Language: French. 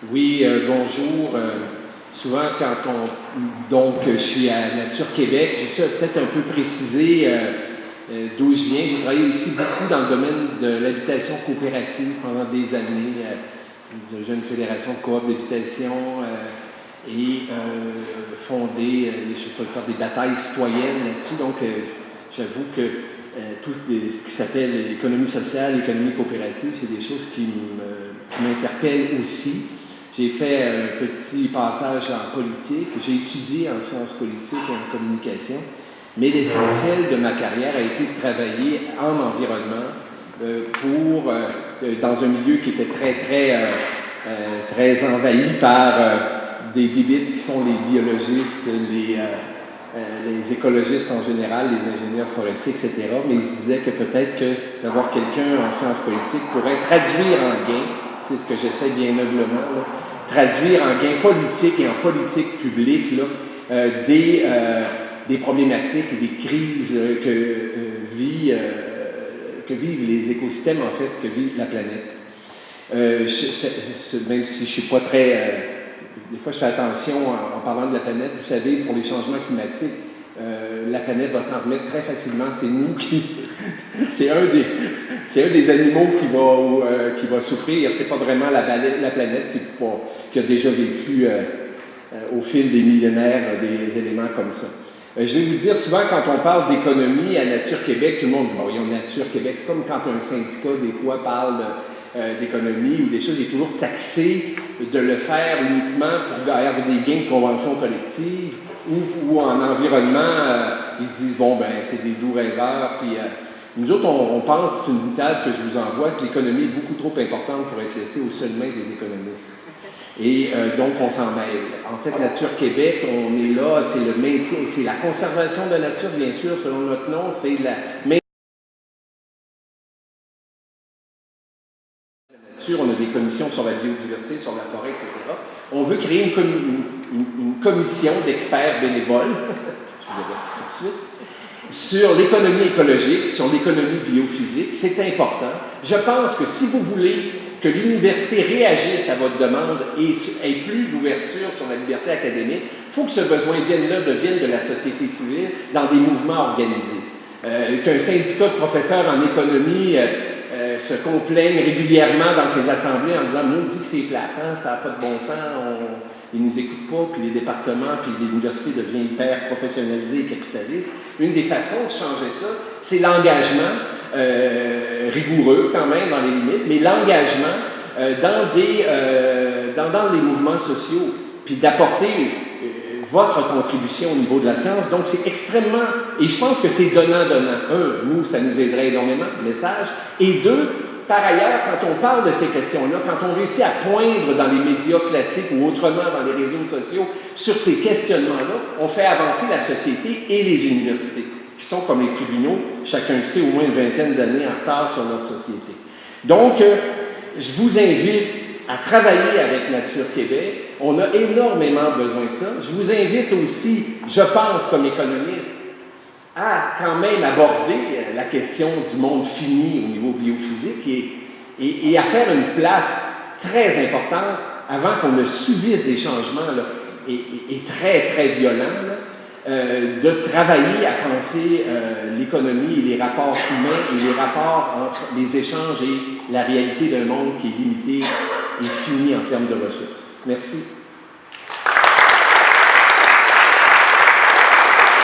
Oui, bonjour. Souvent, je suis à Nature Québec, j'ai ça peut-être un peu précisé d'où je viens. J'ai travaillé aussi beaucoup dans le domaine de l'habitation coopérative pendant des années. J'ai dirigé une fédération de coop d'habitation et fondé, je peux faire des batailles citoyennes là-dessus. Donc, j'avoue que tout ce qui s'appelle l'économie sociale, l'économie coopérative, c'est des choses qui m'interpellent aussi. J'ai fait un petit passage en politique, j'ai étudié en sciences politiques et en communication, mais l'essentiel de ma carrière a été de travailler en environnement dans un milieu qui était très envahi par des bibites qui sont les biologistes, les écologistes en général, les ingénieurs forestiers, etc. Mais ils se disaient que peut-être que d'avoir quelqu'un en sciences politiques pourrait traduire en gain, c'est ce que j'essaie bien noblement, là, traduire en gain politique et en politique publique là, des problématiques et des crises que vivent les écosystèmes, en fait, que vit la planète. Même si je ne suis pas très... des fois, je fais attention en parlant de la planète. Vous savez, pour les changements climatiques, la planète va s'en remettre très facilement. C'est nous qui... c'est un des animaux qui va souffrir. C'est pas vraiment la planète qui a déjà vécu au fil des millénaires des éléments comme ça. Je vais vous dire, souvent, quand on parle d'économie à Nature Québec, tout le monde dit, bon, voyons, Nature Québec, c'est comme quand un syndicat, des fois, parle d'économie ou des choses, il est toujours taxé de le faire uniquement pour avoir des gains de convention collective ou en environnement, ils se disent, bon, ben, c'est des doux rêveurs, puis nous autres, on pense, c'est une boutade que je vous envoie, que l'économie est beaucoup trop importante pour être laissée aux seules mains des économistes. Et donc, on s'en mêle. En fait, Nature Québec, on est là, c'est le maintien, c'est la conservation de la nature, bien sûr, selon notre nom, c'est la nature. On a des commissions sur la biodiversité, sur la forêt, etc. On veut créer une commission d'experts bénévoles, je vous l'ai dit tout de suite, sur l'économie écologique, sur l'économie biophysique. C'est important. Je pense que si vous voulez que l'université réagisse à votre demande et ait plus d'ouverture sur la liberté académique, il faut que ce besoin vienne de la société civile dans des mouvements organisés. Qu'un syndicat de professeurs en économie se complaigne régulièrement dans ses assemblées en disant « Nous, on dit que c'est plate, hein, ça n'a pas de bon sens, ils ne nous écoutent pas, puis les départements, puis l'université devient hyper professionnalisée et capitaliste. » Une des façons de changer ça, c'est l'engagement rigoureux quand même dans les limites, mais l'engagement dans les mouvements sociaux, puis d'apporter votre contribution au niveau de la science. Donc, c'est extrêmement... Et je pense que c'est donnant-donnant. Un, nous, ça nous aiderait énormément, le message. Et deux, par ailleurs, quand on parle de ces questions-là, quand on réussit à poindre dans les médias classiques ou autrement dans les réseaux sociaux sur ces questionnements-là, on fait avancer la société et les universités, qui sont comme les tribunaux, chacun sait, au moins une vingtaine d'années en retard sur notre société. Donc, je vous invite à travailler avec Nature Québec. On a énormément besoin de ça. Je vous invite aussi, je pense, comme économiste, à quand même aborder la question du monde fini au niveau biophysique et à faire une place très importante avant qu'on ne subisse des changements là, et très violents, là, de travailler à penser l'économie et les rapports humains et les rapports entre les échanges et la réalité d'un monde qui est limité et fini en termes de ressources. Merci.